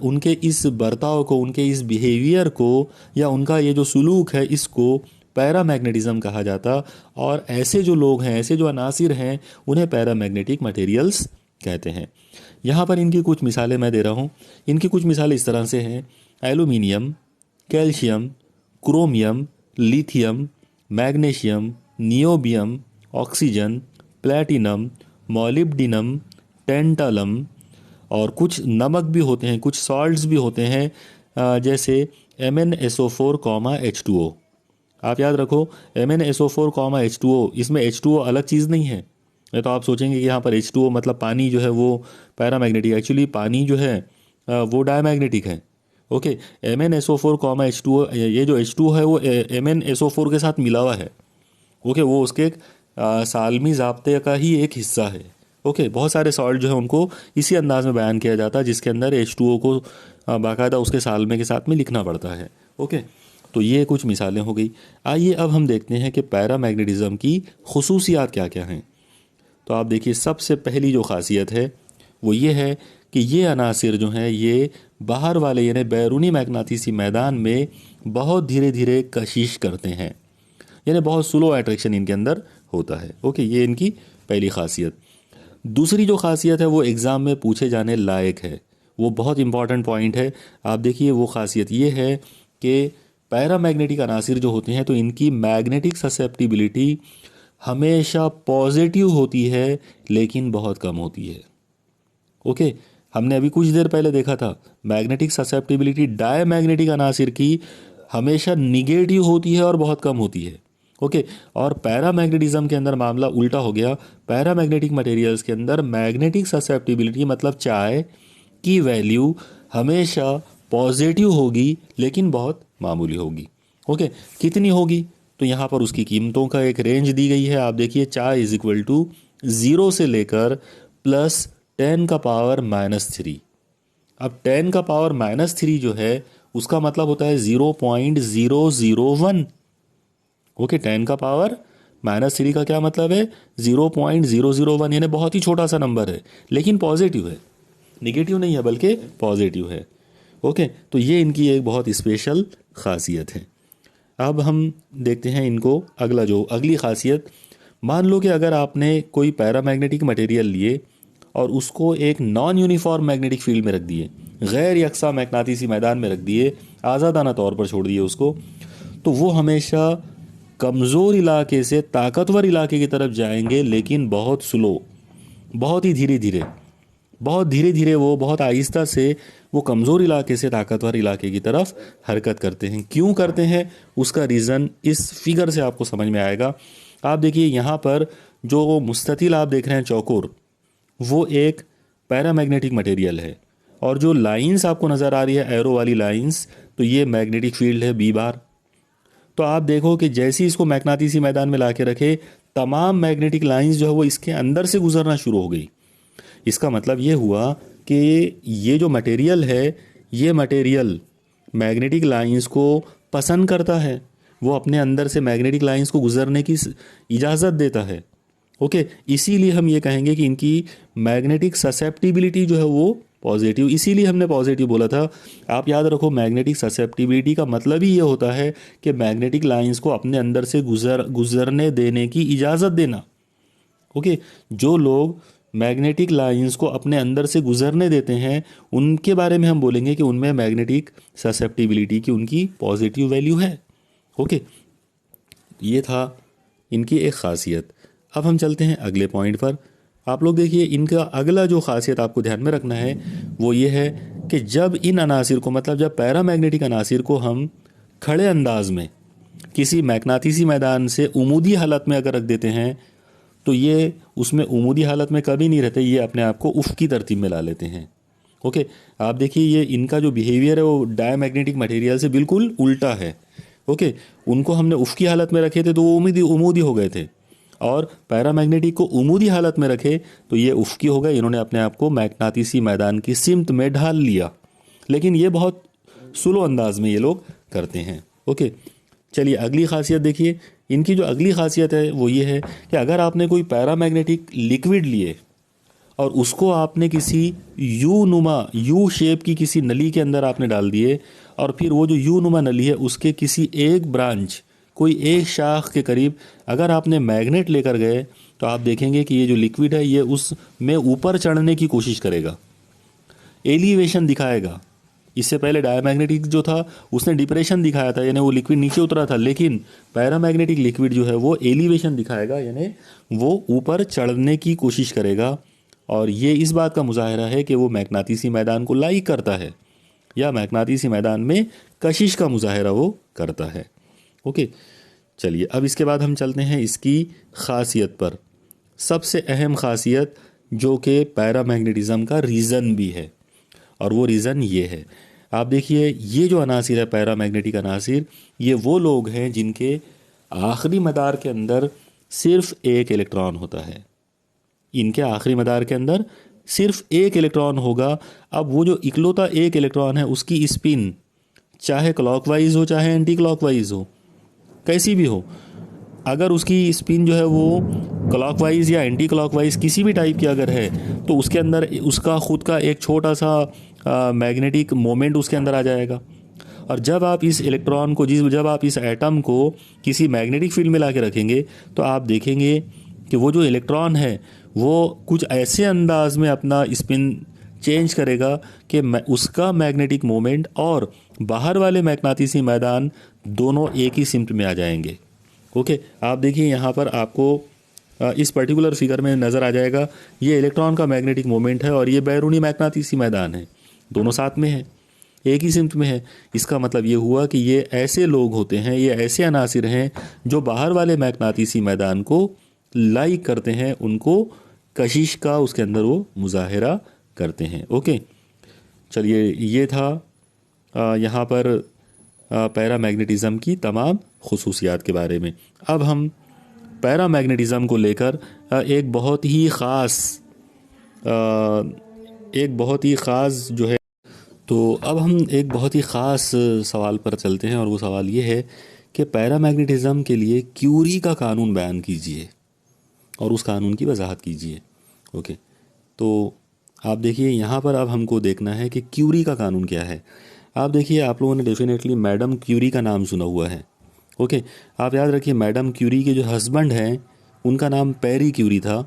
उनके इस बर्ताव को, उनके इस बिहेवियर को या उनका ये जो सुलूक है इसको पैरामैग्नेटिज्म कहा जाता। और ऐसे जो लोग हैं, ऐसे जो अनासिर हैं, उन्हें पैरामैग्नेटिक मटेरियल्स कहते हैं। यहाँ पर इनकी कुछ मिसालें मैं दे रहा हूँ। इनकी कुछ मिसालें इस तरह से हैं: aluminium, calcium, chromium, lithium, magnesium, niobium, oxygen, platinum, molybdenum, tantalum. और कुछ नमक भी होते हैं, कुछ सॉल्ट्स भी होते हैं, जैसे MnSO4, H2O। आप याद रखो MnSO4, H2O, इसमें H2O अलग चीज़ नहीं है। तो आप सोचेंगे कि यहाँ पर H2O मतलब पानी जो है वो पैरामैग्नेटिक, एक्चुअली पानी जो है वो डायमैग्नेटिक है। ओके, MnSO4, H2O, ये जो H2O है वो MnSO4 के साथ मिला हुआ है। ओके, वो उसके एक सालमी ज़ाब्ते का ही एक हिस्सा है। ओके, बहुत सारे सॉल्ट जो है उनको इसी अंदाज में बयान किया जाता है जिसके अंदर H2O को बाकायदा उसके सालमे के साथ में लिखना पड़ता है। ओके, तो ये कुछ मिसालें हो गई। आइए अब हम देखते हैं कि पैरामैग्नेटिज्म की खुसूसियात क्या क्या हैं। तो आप देखिए सबसे पहली जो खासियत है वो ये है कि ये अनासिर जो हैं ये बाहर वाले यानी बैरूनी मैग्नातीसी मैदान में बहुत धीरे धीरे कशिश करते हैं, यानी बहुत स्लो अट्रैक्शन इनके अंदर होता है। ओके, ये इनकी पहली खासियत। दूसरी जो खासियत है वो एग्ज़ाम में पूछे जाने लायक है, वो बहुत इंपॉर्टेंट पॉइंट है। आप देखिए, वो खासियत ये है कि पैरामैग्नेटिक अनासिर जो होते हैं तो इनकी मैग्नेटिक ससेप्टिबिलिटी हमेशा पॉजिटिव होती है, लेकिन बहुत कम होती है। ओके, हमने अभी कुछ देर पहले देखा था मैग्नेटिक ससेप्टिबिलिटी डायमैग्नेटिक अनासिर की हमेशा निगेटिव होती है और बहुत कम होती है। ओके, और पैरामैग्नेटिज्म के अंदर मामला उल्टा हो गया। पैरामैग्नेटिक मटेरियल्स के अंदर मैग्नेटिक ससेप्टिबिलिटी मतलब चाय की वैल्यू हमेशा पॉजिटिव होगी, लेकिन बहुत मामूली होगी। ओके, कितनी होगी? तो यहाँ पर उसकी कीमतों का एक रेंज दी गई है। आप देखिए, चाय इज इक्वल टू 0 से लेकर प्लस 10 का पावर -3। अब 10 का पावर -3 जो है उसका मतलब होता है 0.001। ओके, 10 का पावर -3 का क्या मतलब है? 0.001, यानी बहुत ही छोटा सा नंबर है, लेकिन पॉजिटिव है, निगेटिव नहीं है बल्कि पॉजिटिव है। ओके, तो ये इनकी एक बहुत स्पेशल खासियत है। अब हम देखते हैं इनको अगली खासियत। मान लो कि अगर आपने कोई पैरामैग्नेटिक मटेरियल लिए और उसको एक नॉन यूनिफॉर्म मैग्नेटिक फील्ड में रख दिए, गैर यकसा मैग्नातीसी मैदान में रख दिए, आज़ादाना तौर पर छोड़ दिए उसको, तो वो हमेशा कमज़ोर इलाके से ताकतवर इलाके की तरफ जाएंगे, लेकिन बहुत स्लो, बहुत ही धीरे धीरे, वो बहुत आहिस्ता से वो कमज़ोर इलाके से ताकतवर इलाके की तरफ हरकत करते हैं। क्यों करते हैं उसका रीज़न इस फिगर से आपको समझ में आएगा। आप देखिए, यहाँ पर जो मुस्ततिल आप देख रहे हैं चौकोर, वो एक पैरामैग्नेटिक मटेरियल है, और जो लाइंस आपको नज़र आ रही है एरो वाली लाइंस, तो ये मैग्नेटिक फील्ड है बी बार। तो आप देखो कि जैसे ही इसको मैग्नातीसी मैदान में ला के रखे, तमाम मैग्नेटिक लाइंस जो है वो इसके अंदर से गुजरना शुरू हो गई। इसका मतलब ये हुआ कि ये जो मटेरियल है, ये मटेरियल मैग्नेटिक लाइंस को पसंद करता है, वो अपने अंदर से मैग्नेटिक लाइंस को गुजरने की इजाज़त देता है। ओके, इसीलिए हम ये कहेंगे कि इनकी मैग्नेटिक ससेप्टिबिलिटी जो है वो पॉजिटिव, इसीलिए हमने पॉजिटिव बोला था। आप याद रखो, मैग्नेटिक ससेप्टिबिलिटी का मतलब ही ये होता है कि मैग्नेटिक लाइंस को अपने अंदर से गुजरने देने की इजाज़त देना। ओके, जो लोग मैग्नेटिक लाइंस को अपने अंदर से गुजरने देते हैं, उनके बारे में हम बोलेंगे कि उनमें मैग्नेटिक ससेप्टिबिलिटी की उनकी पॉजिटिव वैल्यू है। ओके, ये था इनकी एक खासियत। अब हम चलते हैं अगले पॉइंट पर। आप लोग देखिए, इनका अगला जो खासियत आपको ध्यान में रखना है वो ये है कि जब इन अनासिर को, मतलब जब पैरामैग्नेटिक अनासिर को हम खड़े अंदाज में किसी मैग्नातीसी मैदान से उमूदी हालत में अगर रख देते हैं, तो ये उसमें उमूदी हालत में कभी नहीं रहते, ये अपने आप को उफ़ की तरतीब में ला लेते हैं। ओके, आप देखिए, ये इनका जो बिहेवियर है वो डायमैग्नेटिक मटेरियल से बिल्कुल उल्टा है। ओके, उनको हमने उफ़ की हालत में रखे थे तो वो उमूदी हो गए थे, और पैरामैग्नेटिक को उमूदी हालत में रखे तो ये उफ़की हो गए, इन्होंने अपने आप को मैग्नातीसी मैदान की सिमत में ढाल लिया। लेकिन ये बहुत स्लो अंदाज में ये लोग करते हैं। ओके, चलिए अगली खासियत देखिए। इनकी जो अगली खासियत है वो ये है कि अगर आपने कोई पैरामैग्नेटिक लिक्विड लिए और उसको आपने किसी यू शेप की किसी नली के अंदर आपने डाल दिए, और फिर वो जो यू नुमा नली है उसके किसी एक ब्रांच, कोई एक शाख के करीब अगर आपने मैग्नेट लेकर गए, तो आप देखेंगे कि ये जो लिक्विड है ये उसमें ऊपर चढ़ने की कोशिश करेगा, एलिवेशन दिखाएगा। इससे पहले डायमैग्नेटिक जो था उसने डिप्रेशन दिखाया था, यानी वो लिक्विड नीचे उतरा था, लेकिन पैरामैग्नेटिक लिक्विड जो है वो एलिवेशन दिखाएगा, यानी वो ऊपर चढ़ने की कोशिश करेगा। और ये इस बात का मुजाहरा है कि वो मैग्नातीसी मैदान को लाइक करता है, या मैग्नातीसी मैदान में कशिश का मुजाहरा वो करता है। ओके, चलिए अब इसके बाद हम चलते हैं इसकी खासियत पर। सबसे अहम खासियत जो कि पैरामैग्नेटिज्म का रीज़न भी है, और वो रीज़न ये है। आप देखिए, ये जो अनासिर है पैरामैग्नेटिक अनासिर, ये वो लोग हैं जिनके आखिरी मदार के अंदर सिर्फ एक इलेक्ट्रॉन होता है। इनके आखिरी मदार के अंदर सिर्फ एक इलेक्ट्रॉन होगा। अब वो जो इकलौता एक इलेक्ट्रॉन है उसकी स्पिन चाहे क्लॉकवाइज हो चाहे एंटी क्लॉकवाइज हो, कैसी भी हो, अगर उसकी स्पिन जो है वो क्लॉकवाइज या एंटी क्लॉकवाइज किसी भी टाइप की अगर है, तो उसके अंदर उसका खुद का एक छोटा सा मैग्नेटिक मोमेंट उसके अंदर आ जाएगा। और जब आप इस इलेक्ट्रॉन को जब आप इस एटम को किसी मैग्नेटिक फील्ड में ला के रखेंगे तो आप देखेंगे कि वो जो इलेक्ट्रॉन है वो कुछ ऐसे अंदाज में अपना स्पिन चेंज करेगा कि उसका मैग्नेटिक मोमेंट और बाहर वाले मैग्नेटिसी मैदान दोनों एक ही सिम्ट में आ जाएंगे। ओके, आप देखिए यहाँ पर आपको इस पर्टिकुलर फिगर में नज़र आ जाएगा, ये इलेक्ट्रॉन का मैग्नेटिक मोमेंट है और ये बैरूनी मैग्नेटिसी मैदान है, दोनों साथ में है, एक ही सिम्ट में है। इसका मतलब ये हुआ कि ये ऐसे लोग होते हैं, ये ऐसे अनासिर हैं जो बाहर वाले मैग्नेटिसी मैदान को लाइक करते हैं, उनको कशिश का उसके अंदर वो मुजाहिरा करते हैं। ओके, चलिए ये था यहाँ पर पैरामैग्नेटिज़म की तमाम खुसूसियात के बारे में। अब हम पैरामैग्नेटिज़म को लेकर एक बहुत ही ख़ास जो है, तो अब हम एक बहुत ही ख़ास सवाल पर चलते हैं और वो सवाल ये है कि पैरामैग्नेटिज़म के लिए क्यूरी का कानून बयान कीजिए और उस कानून की वजाहत कीजिए। ओके, तो आप देखिए यहाँ पर अब हमको देखना है कि क्यूरी का कानून क्या है। आप देखिए, आप लोगों ने डेफिनेटली मैडम क्यूरी का नाम सुना हुआ है। ओके, आप याद रखिए मैडम क्यूरी के जो हस्बैंड हैं उनका नाम पेरी क्यूरी था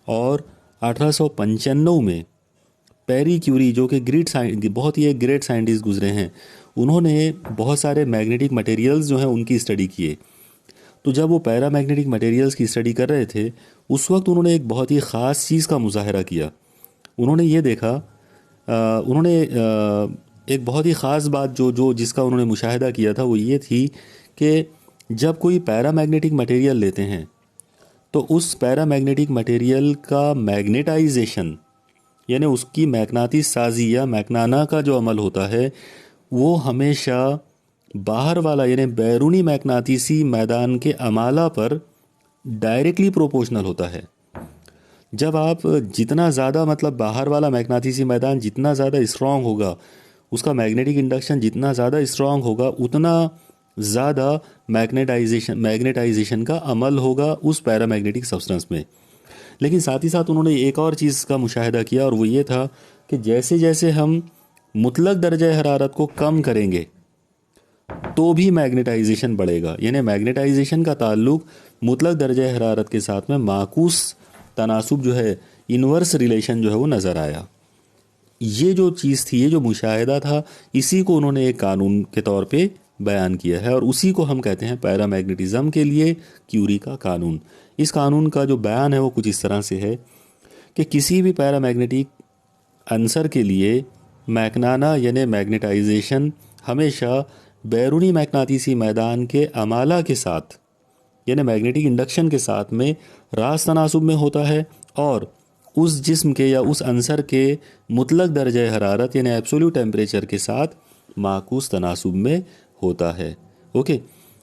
और 1895 में पेरी क्यूरी जो कि बहुत ही एक ग्रेट साइंटिस्ट गुजरे हैं, उन्होंने बहुत सारे मैग्नेटिक मटेरियल्स जो हैं उनकी स्टडी किए। तो जब वो पैरामैग्नेटिक मटेरियल्स की स्टडी कर रहे थे उस वक्त उन्होंने एक बहुत ही ख़ास चीज़ का मुजाहरा किया। उन्होंने ये देखा, एक बहुत ही ख़ास बात जिसका उन्होंने मुशाहिदा किया था वो ये थी कि जब कोई पैरामैग्नेटिक मटेरियल लेते हैं तो उस पैरामैग्नेटिक मटेरियल का मैग्नेटाइजेशन यानी उसकी मैग्नातिस साजी या मैग्नाना का जो अमल होता है वो हमेशा बाहर वाला यानी बैरूनी मैग्नातिसी मैदान के अमाला पर डायरेक्टली प्रोपोर्शनल होता है। जब आप जितना ज़्यादा मतलब बाहर वाला मैग्नेटिसी मैदान जितना ज़्यादा स्ट्रॉन्ग होगा, उसका मैग्नेटिक इंडक्शन जितना ज़्यादा स्ट्रॉन्ग होगा, उतना ज़्यादा मैग्नेटाइजेशन का अमल होगा उस पैरामैग्नेटिक सब्सटेंस में। लेकिन साथ ही साथ उन्होंने एक और चीज़ का मुशाहिदा किया और वो ये था कि जैसे जैसे हम मुतलक दर्जा हरारत को कम करेंगे तो भी मैग्नेटाइजेशन बढ़ेगा, यानी मैग्नेटाइजेशन का ताल्लुक मुतलक दर्जा हरारत के साथ में माकूस तनासुब जो है, इन्वर्स रिलेशन जो है वो नज़र आया। ये जो चीज़ थी, ये जो मुशाहिदा था, इसी को उन्होंने एक कानून के तौर पे बयान किया है और उसी को हम कहते हैं पैरामैग्नेटिज़म के लिए क्यूरी का कानून। इस कानून का जो बयान है वो कुछ इस तरह से है कि किसी भी पैरामैग्नेटिक आंसर के लिए मैग्नाना यानी मैग्नेटाइजेशन हमेशा बैरूनी मैग्नातिसी मैदान के अमाला के साथ यानी मैग्नेटिक इंडक्शन के साथ में रास तनासुब में होता है और उस जिस्म के या उस अंसर के मुतलक दर्जे हरारत यानी एब्सोल्यूट टेम्परेचर के साथ माकूस तनासुब में होता है। ओके,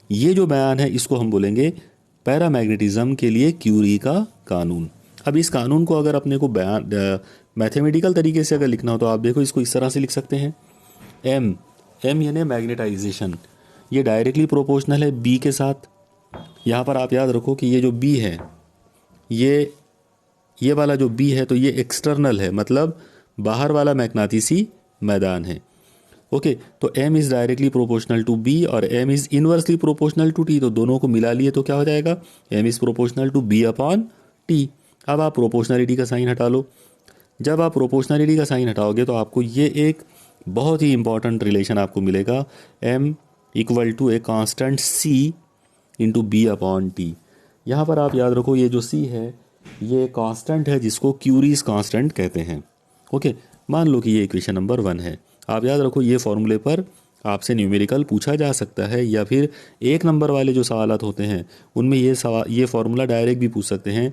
ये जो बयान है इसको हम बोलेंगे पैरामैग्नेटिज़म के लिए क्यूरी का कानून। अब इस कानून को अगर अपने को बयान मैथमेटिकल तरीके से अगर लिखना हो तो आप देखो इसको इस तरह से लिख सकते हैं, एम यानी मैग्नेटाइजेशन, ये डायरेक्टली प्रोपोर्शनल है बी के साथ। यहाँ पर आप याद रखो कि ये जो बी है, ये वाला जो बी है तो ये एक्सटर्नल है, मतलब बाहर वाला मैग्नेटिसी मैदान है। ओके, तो M is directly proportional to B और M is inversely proportional to T, तो दोनों को मिला लिए तो क्या हो जाएगा, M is proportional to B upon T. अब आप प्रोपोर्शनलिटी का साइन हटा लो। जब आप प्रोपोर्शनलिटी का साइन हटाओगे तो आपको ये एक बहुत ही इंपॉर्टेंट रिलेशन आपको मिलेगा, M equal to a constant C into B upon T. यहाँ पर आप याद रखो ये जो सी है ये कांस्टेंट है जिसको क्यूरीज कांस्टेंट कहते हैं। ओके, मान लो कि ये इक्वेशन नंबर 1 है। आप याद रखो ये फॉर्मूले पर आपसे न्यूमेरिकल पूछा जा सकता है या फिर एक नंबर वाले जो सवालात होते हैं उनमें ये फार्मूला डायरेक्ट भी पूछ सकते हैं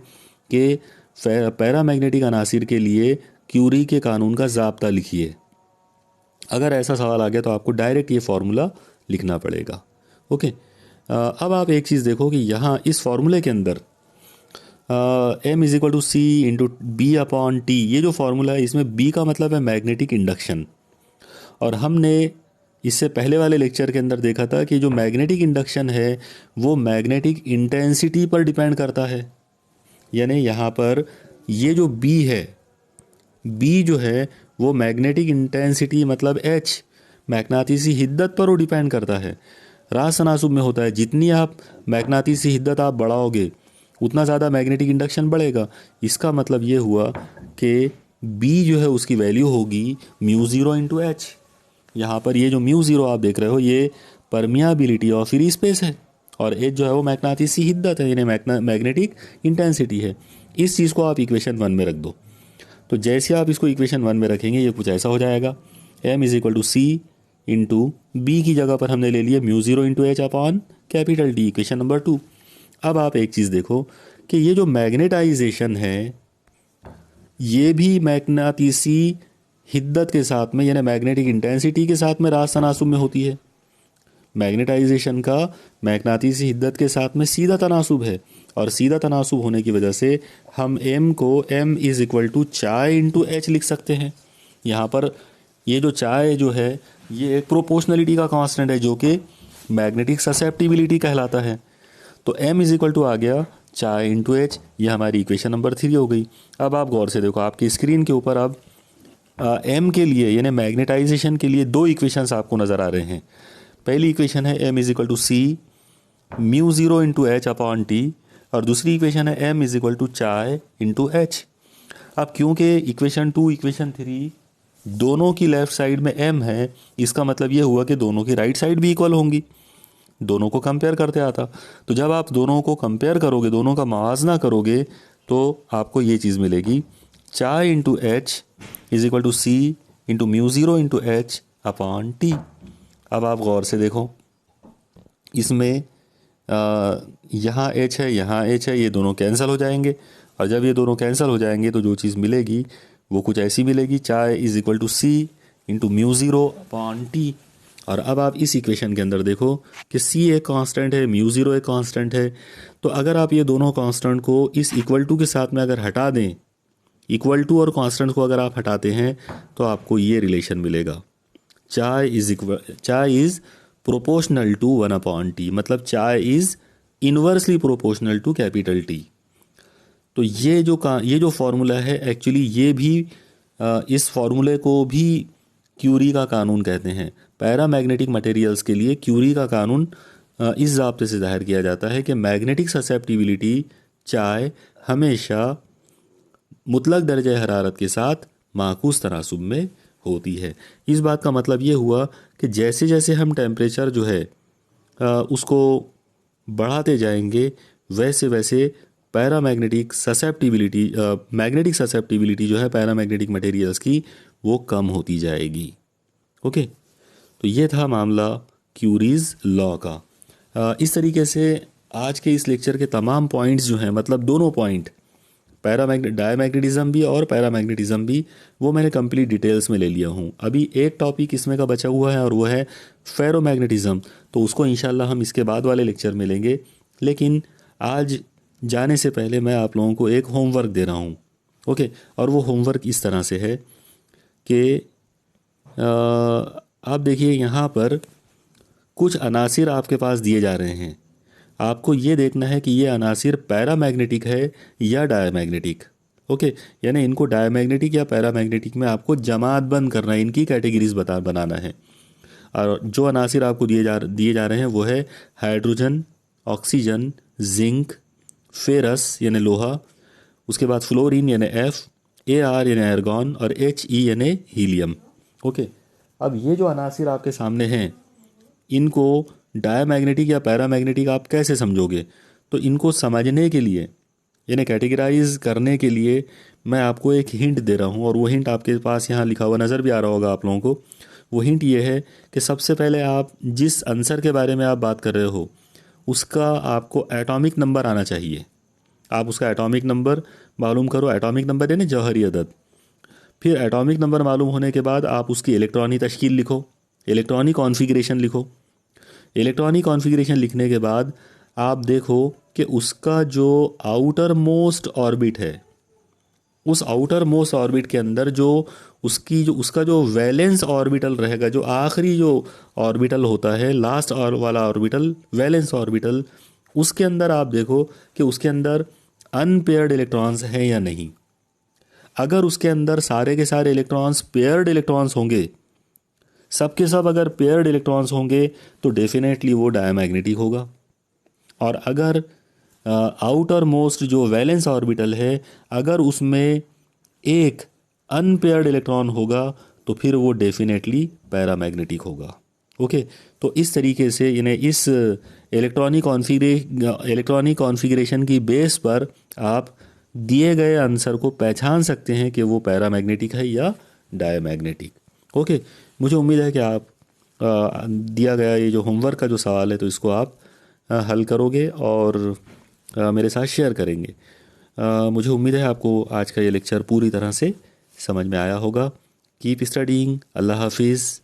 कि पैरामैग्नेटिक अनासिर के लिए क्यूरी के कानून का ज़ाब्ता लिखिए। अगर ऐसा सवाल आ गया तो आपको डायरेक्ट ये फार्मूला लिखना पड़ेगा। ओके, अब आप एक चीज़ देखो कि यहाँ इस फार्मूले के अंदर M is equal to C into B upon T, ये जो फार्मूला है इसमें बी का मतलब है मैग्नेटिक इंडक्शन। और हमने इससे पहले वाले लेक्चर के अंदर देखा था कि जो मैग्नेटिक इंडक्शन है वो मैग्नेटिक इंटेंसिटी पर डिपेंड करता है। यानी यहाँ पर ये जो बी है, बी जो है वो मैग्नेटिक इंटेंसिटी मतलब एच, मैग्नातीसी हिद्दत पर वो डिपेंड करता है। रास तनासुब में होता है जितनी आप मैग्नातीसी हिद्दत आप बढ़ाओगे उतना ज़्यादा मैग्नेटिक इंडक्शन बढ़ेगा। इसका मतलब ये हुआ कि बी जो है उसकी वैल्यू होगी म्यू ज़ीरो इंटू एच। यहाँ पर ये जो म्यू ज़ीरो आप देख रहे हो ये परमियाबिलिटी ऑफ फ्री स्पेस है, और एच जो है वो मैग्नातीसी हिद्दत है, यानी मैग्नेटिक इंटेंसिटी है। इस चीज़ को आप इक्वेशन 1 में रख दो। तो जैसे आप इसको इक्वेशन 1 में रखेंगे ये कुछ ऐसा हो जाएगा, m is equal to C into B की जगह पर हमने ले लिया mu zero into H upon capital D, equation number 2। अब आप एक चीज़ देखो कि ये जो मैग्नेटाइजेशन है ये भी मैग्नातीसी हिद्दत के साथ में यानी मैग्नेटिक इंटेंसिटी के साथ में रास तनासुब में होती है। मैग्नेटाइजेशन का मैग्नातीसी हिद्दत के साथ में सीधा तनासुब है, और सीधा तनासुब होने की वजह से हम m को m is equal to chi into H लिख सकते हैं। यहाँ पर ये जो चाय जो है ये एक प्रोपोर्शनलिटी का कांस्टेंट है जो कि मैग्नेटिक ससेप्टिबिलिटी कहलाता है। तो m इज़ इक्वल टू आ गया चाय इंटू एच, ये हमारी इक्वेशन नंबर 3 हो गई। अब आप गौर से देखो आपकी स्क्रीन के ऊपर अब m के लिए यानी मैग्नेटाइजेशन के लिए दो इक्वेशंस आपको नज़र आ रहे हैं। पहली इक्वेशन है m is equal to C mu zero into H upon T, और दूसरी इक्वेशन है m is equal to chi into H. अब क्योंकि इक्वेशन 2 इक्वेशन 3 दोनों की लेफ़्ट साइड में m है, इसका मतलब ये हुआ कि दोनों की राइट साइड भी इक्वल होंगी। दोनों को कंपेयर करते आता, तो जब आप दोनों को कंपेयर करोगे, दोनों का मवाजना करोगे, तो आपको ये चीज़ मिलेगी chi into H is equal to C into mu zero into H upon T. अब आप गौर से देखो इसमें यहाँ h है यहाँ h है, ये दोनों कैंसिल हो जाएंगे, और जब ये दोनों कैंसिल हो जाएंगे तो जो चीज़ मिलेगी वो कुछ ऐसी मिलेगी, chi is equal to C into mu zero upon T. और अब आप इस इक्वेशन के अंदर देखो कि c एक कांस्टेंट है, म्यू ज़ीरो एक कांस्टेंट है। तो अगर आप ये दोनों कांस्टेंट को इस इक्वल टू के साथ में अगर हटा दें, इक्वल टू और कांस्टेंट को अगर आप हटाते हैं तो आपको ये रिलेशन मिलेगा, chi is proportional to 1 upon T, मतलब chi is inversely proportional to capital T. तो ये जो फार्मूला है एक्चुअली ये भी इस फार्मूले को भी क्यूरी का कानून कहते हैं। पैरामैग्नेटिक मटेरियल्स के लिए क्यूरी का कानून इस ज़ाब्ते से ज़ाहिर किया जाता है कि मैग्नेटिक ससेप्टिबिलिटी चाय हमेशा मुतलक दर्जे हरारत के साथ माकूस तनासुब में होती है। इस बात का मतलब ये हुआ कि जैसे जैसे हम टेम्परेचर जो है उसको बढ़ाते जाएंगे वैसे वैसे पैरामैग्नेटिक ससेप्टिबिलिटी मैग्नेटिक ससेप्टिबिलिटी जो है पैरामैग्नेटिक मटेरियल्स की वो कम होती जाएगी। ओके, तो ये था मामला क्यूरीज लॉ का। इस तरीके से आज के इस लेक्चर के तमाम पॉइंट्स जो हैं, मतलब दोनों पॉइंट डायमैग्नेटिज्म भी और पैरामैग्नेटिज्म भी, वो मैंने कंप्लीट डिटेल्स में ले लिया हूँ। अभी एक टॉपिक इसमें का बचा हुआ है और वो है फेरोमैग्नेटिज्म, तो उसको इंशाल्लाह हम इसके बाद वाले लेक्चर में लेंगे। लेकिन आज जाने से पहले मैं आप लोगों को एक होमवर्क दे रहा हूँ। ओके, और वो होमवर्क इस तरह से है कि आप देखिए यहाँ पर कुछ अनासिर आपके पास दिए जा रहे हैं, आपको ये देखना है कि ये अनासिर पैरामैग्नेटिक है या डायमैग्नेटिक। ओके, यानी इनको डायमैग्नेटिक या पैरामैग्नेटिक में आपको जमात बंद करना है, इनकी कैटेगरीज बनाना है। और जो अनासिर आपको दिए जा रहे हैं वो है हाइड्रोजन, ऑक्सीजन, जिंक, फेरस यानी लोहा, उसके बाद फ्लोरीन यानी F, Ar यानी आर्गॉन, और He यानी हीलियम। ओके, अब ये जो अनासिर आपके सामने हैं इनको डायमैग्नेटिक या पैरामैग्नेटिक आप कैसे समझोगे? तो इनको समझने के लिए यानी कैटेगराइज करने के लिए मैं आपको एक हिंट दे रहा हूँ, और वो हिंट आपके पास यहाँ लिखा हुआ नज़र भी आ रहा होगा आप लोगों को। वो हिंट ये है कि सबसे पहले आप जिस आंसर के बारे में आप बात कर रहे हो उसका आपको एटॉमिक नंबर आना चाहिए। आप उसका एटॉमिक नंबर मालूम करो, एटॉमिक नंबर यानी जौहरी अदद। फिर एटॉमिक नंबर मालूम होने के बाद आप उसकी इलेक्ट्रॉनिक तश्कील लिखो, इलेक्ट्रॉनिक कॉन्फ़िगरेशन लिखो। इलेक्ट्रॉनिक कॉन्फ़िगरेशन लिखने के बाद आप देखो कि उसका जो आउटर मोस्ट ऑर्बिट है, उस आउटर मोस्ट ऑर्बिट के अंदर उसका जो वैलेंस ऑर्बिटल रहेगा, जो आखिरी जो ऑर्बिटल होता है, लास्ट और वाला ऑर्बिटल, वैलेंस ऑर्बिटल, उसके अंदर आप देखो कि उसके अंदर अनपेयर्ड इलेक्ट्रॉन्स हैं या नहीं। अगर उसके अंदर सारे के सारे इलेक्ट्रॉन्स पेयर्ड इलेक्ट्रॉन्स होंगे, सब के सब अगर पेयर्ड इलेक्ट्रॉन्स होंगे तो डेफिनेटली वो डायमैग्नेटिक होगा। और अगर आउटर मोस्ट जो वैलेंस ऑर्बिटल है, अगर उसमें एक अनपेयर्ड इलेक्ट्रॉन होगा तो फिर वो डेफिनेटली पैरामैग्नेटिक होगा। ओके, तो इस तरीके से यानी इस इलेक्ट्रॉनिक कॉन्फ़िगरेशन की बेस पर आप दिए गए आंसर को पहचान सकते हैं कि वो पैरामैग्नेटिक है या डायमैग्नेटिक। ओके, मुझे उम्मीद है कि आप दिया गया ये जो होमवर्क का जो सवाल है तो इसको आप हल करोगे और मेरे साथ शेयर करेंगे। मुझे उम्मीद है आपको आज का ये लेक्चर पूरी तरह से समझ में आया होगा। Keep studying. अल्लाह हाफिज़।